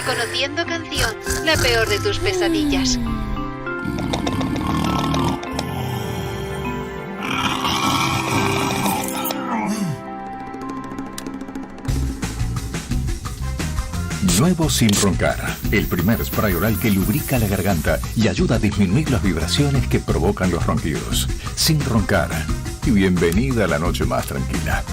Reconociendo canción, la peor de tus pesadillas. Nuevo Sin Roncar, el primer spray oral que lubrica la garganta y ayuda a disminuir las vibraciones que provocan los ronquidos. Sin Roncar, y bienvenida a la noche más tranquila.